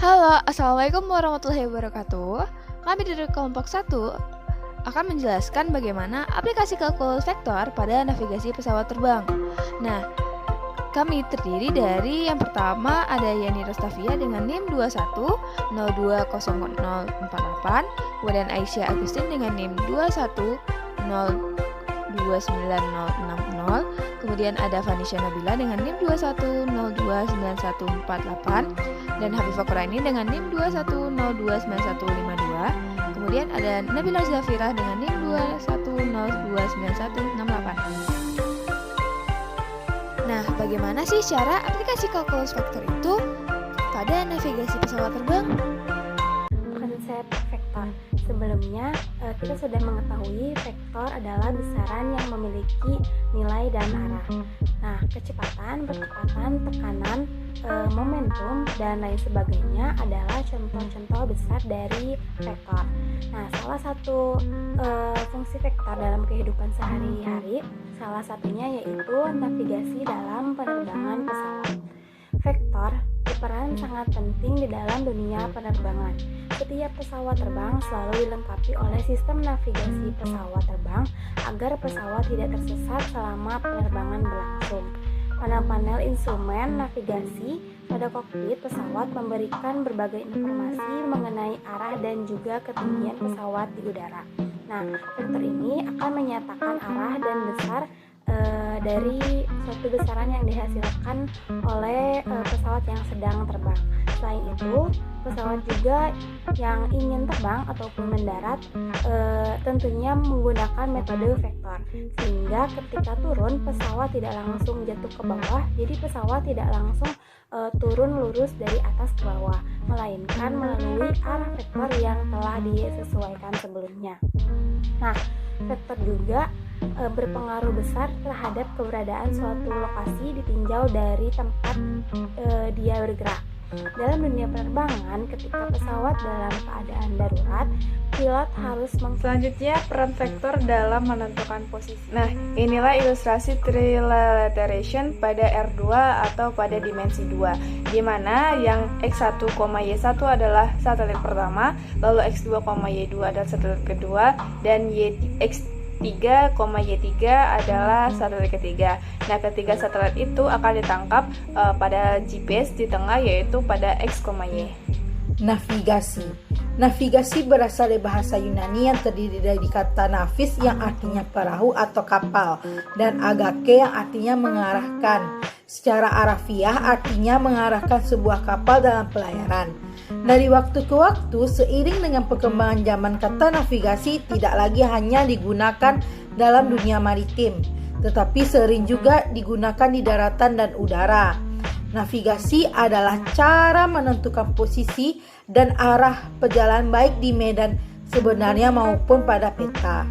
Halo, Assalamualaikum warahmatullahi wabarakatuh. Kami dari kelompok 1 akan menjelaskan bagaimana aplikasi kalkulus vektor pada navigasi pesawat terbang. Nah, kami terdiri dari yang pertama ada Yani Rostavia dengan NIM 21020048, kemudian Aisyah Agustin dengan NIM 2102960, kemudian ada Vanisha Nabila dengan NIM 210294148, dan Habibah Quraini dengan NIM 210295152. Kemudian ada Nabila Zafirah dengan NIM 210291168. Nah, bagaimana sih cara aplikasi kalkulus vektor itu pada navigasi pesawat terbang? Konsep vektor. Sebelumnya, kita sudah mengetahui vektor adalah besaran yang memiliki nilai dan arah. Nah, kecepatan, percepatan, tekanan, momentum, dan lain sebagainya adalah contoh-contoh besar dari vektor. Nah, salah satu fungsi vektor dalam kehidupan sehari-hari, salah satunya yaitu navigasi dalam penerbangan pesawat. Vektor berperan sangat penting di dalam dunia penerbangan. Setiap pesawat terbang selalu dilengkapi oleh sistem navigasi pesawat terbang agar pesawat tidak tersesat selama penerbangan berlangsung. Panel-panel instrumen navigasi pada kokpit pesawat memberikan berbagai informasi mengenai arah dan juga ketinggian pesawat di udara. Nah, vektor ini akan menyatakan arah dan besar dari suatu besaran yang dihasilkan oleh pesawat yang sedang terbang. Selain itu, pesawat juga yang ingin terbang ataupun mendarat tentunya menggunakan metode vektor, sehingga ketika turun pesawat tidak langsung jatuh ke bawah, jadi pesawat tidak langsung turun lurus dari atas ke bawah, melainkan melalui arah vektor yang telah disesuaikan sebelumnya. Nah, vektor juga berpengaruh besar terhadap keberadaan suatu lokasi ditinjau dari tempat dia bergerak. Dalam dunia penerbangan, ketika pesawat dalam keadaan darurat, pilot harus Selanjutnya, peran vektor dalam menentukan posisi. Nah, inilah ilustrasi trilateration pada R2 atau pada dimensi 2, di mana yang X1, Y1 adalah satelit pertama, lalu X2, Y2 adalah satelit kedua, dan X3, Y3 adalah satelit ketiga. Nah, ketiga satelit itu akan ditangkap pada GPS di tengah, yaitu pada X, Y. Navigasi berasal dari bahasa Yunani yang terdiri dari kata navis yang artinya perahu atau kapal, dan agake yang artinya mengarahkan. Secara harafiah artinya mengarahkan sebuah kapal dalam pelayaran. Dari waktu ke waktu, seiring dengan perkembangan zaman, kata navigasi tidak lagi hanya digunakan dalam dunia maritim, tetapi sering juga digunakan di daratan dan udara. Navigasi adalah cara menentukan posisi dan arah perjalanan baik di medan sebenarnya maupun pada peta.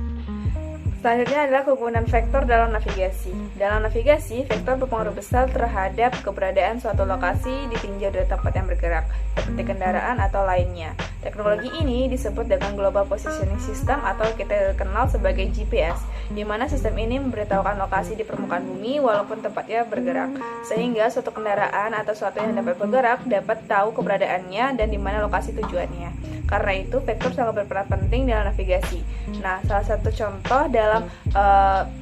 Selanjutnya adalah kegunaan vektor dalam navigasi. Dalam navigasi, vektor berpengaruh besar terhadap keberadaan suatu lokasi ditinjau dari tempat yang bergerak, seperti kendaraan atau lainnya. Teknologi ini disebut dengan Global Positioning System atau kita kenal sebagai GPS, di mana sistem ini memberitahukan lokasi di permukaan bumi walaupun tempatnya bergerak, sehingga suatu kendaraan atau suatu yang dapat bergerak dapat tahu keberadaannya dan di mana lokasi tujuannya. Karena itu, vektor sangat berperan penting dalam navigasi. Nah, salah satu contoh dalam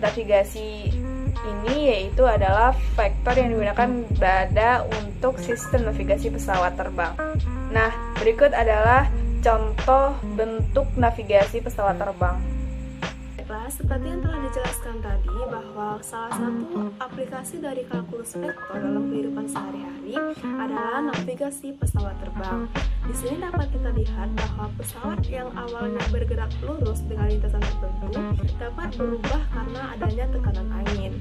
navigasi ini yaitu adalah vektor yang digunakan pada untuk sistem navigasi pesawat terbang. Nah, berikut adalah contoh bentuk navigasi pesawat terbang. Seperti yang telah dijelaskan tadi, bahwa salah satu aplikasi dari kalkulus vektor dalam kehidupan sehari-hari adalah navigasi pesawat terbang. Di sini dapat kita lihat bahwa pesawat yang awalnya bergerak lurus dengan lintasan tertentu dapat berubah karena adanya tekanan angin.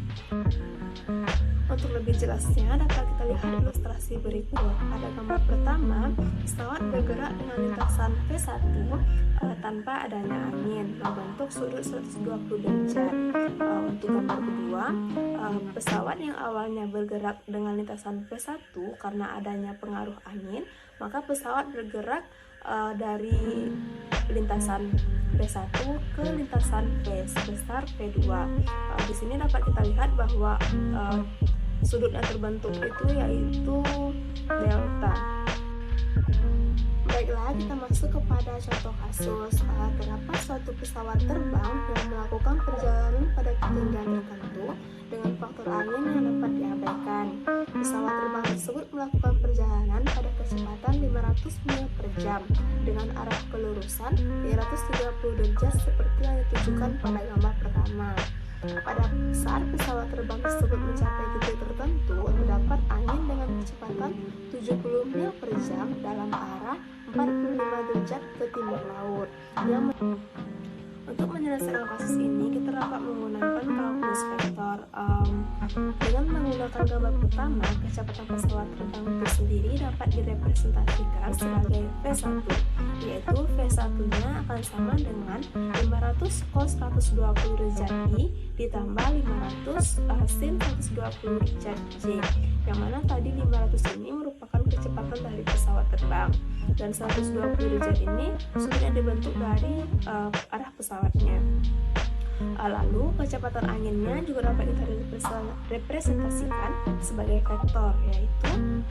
Untuk lebih jelasnya dapat kita lihat ilustrasi berikut. Pada gambar pertama, pesawat bergerak dengan lintasan V1 tanpa adanya angin membentuk sudut 120 derajat. Untuk gambar kedua, pesawat yang awalnya bergerak dengan lintasan V1 karena adanya pengaruh angin, maka pesawat bergerak dari lintasan V1 ke lintasan V sebesar V2. Di sini dapat kita lihat bahwa sudut yang terbentuk itu yaitu delta. kita masuk kepada contoh kasus. Terdapat suatu pesawat terbang yang melakukan perjalanan pada ketinggian tertentu dengan faktor angin yang dapat diabaikan. Pesawat terbang tersebut melakukan perjalanan pada kecepatan 500 mil per jam dengan arah kelurusan 330 derajat seperti yang ditunjukkan pada gambar pertama. Pada saat pesawat terbang tersebut mencapai titik tertentu, terdapat angin dengan kecepatan 70 mil per jam dalam arah 45 derajat ke timur laut. Untuk menyelesaikan kasus ini, kita dapat menggunakan kalkulus vektor. Dengan menggunakan gambar pertama, kecepatan pesawat terbang itu sendiri dapat direpresentasikan sebagai V1, yaitu V1-nya akan sama dengan 500 cos 120 derajat I ditambah 500 sin 120 derajat J, yang mana tadi 500 ini merupakan kecepatan dari pesawat terbang dan 120 derajat ini sudah dibentuk dari arah pesawatnya. Lalu kecepatan anginnya juga dapat kita representasikan sebagai vektor, yaitu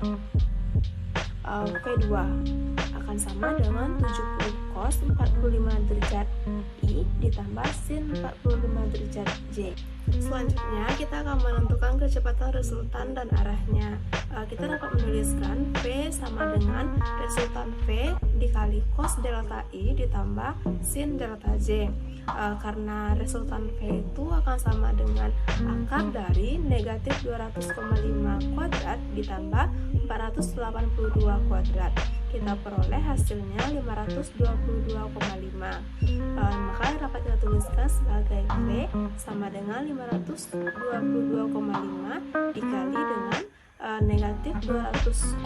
V2 akan sama dengan 70 cos 45 derajat I ditambah sin 45 derajat J. Selanjutnya kita akan menentukan kecepatan resultan dan arahnya. Kita dapat menuliskan V sama dengan resultan V dikali cos delta I ditambah sin delta J. Karena resultan V itu akan sama dengan akar dari negatif 200,5 kuadrat ditambah 482 kuadrat. Kita peroleh hasilnya 522,5. Maka dapat kita tuliskan sebagai V sama dengan 522,5 dikali dengan negatif 200,5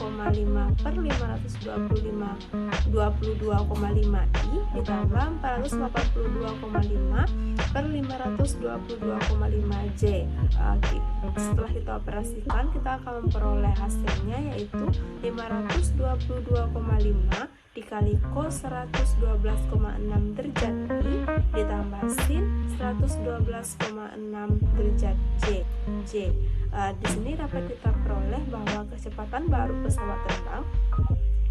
per 522,5 I ditambah 482,5 per 522,5 J. Setelah kita operasikan, kita akan memperoleh hasilnya yaitu 522,5 dikali cos 112,6 derajat I ditambah sin 112,6 derajat J. Di sini dapat kita peroleh bahwa kecepatan baru pesawat terbang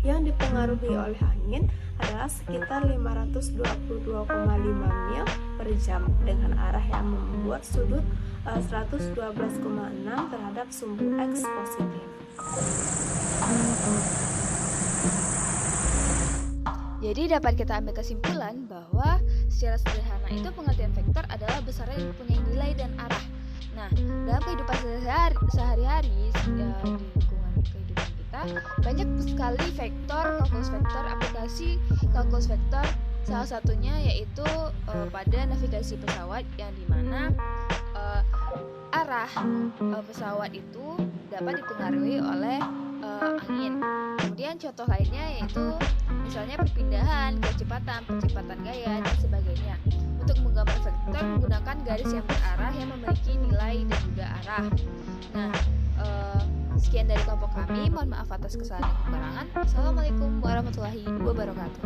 yang dipengaruhi oleh angin adalah sekitar 522,5 mil per jam dengan arah yang membuat sudut 112,6 terhadap sumbu X positif. Jadi dapat kita ambil kesimpulan bahwa secara sederhana itu pengertian vektor adalah besarnya yang mempunyai nilai dan arah. Nah, dalam kehidupan sehari-hari di lingkungan kehidupan kita banyak sekali vektor, aplikasi kalkulus vektor. Salah satunya yaitu pada navigasi pesawat yang dimana arah pesawat itu dapat dipengaruhi oleh angin. Kemudian contoh lainnya yaitu misalnya perpindahan, percepatan gaya dan sebagainya. Untuk menggambar vektor menggunakan garis yang berarah yang memiliki nilai dan juga arah. Nah, sekian dari kelompok kami. Mohon maaf atas kesalahan dan kekurangan. Assalamualaikum warahmatullahi wabarakatuh.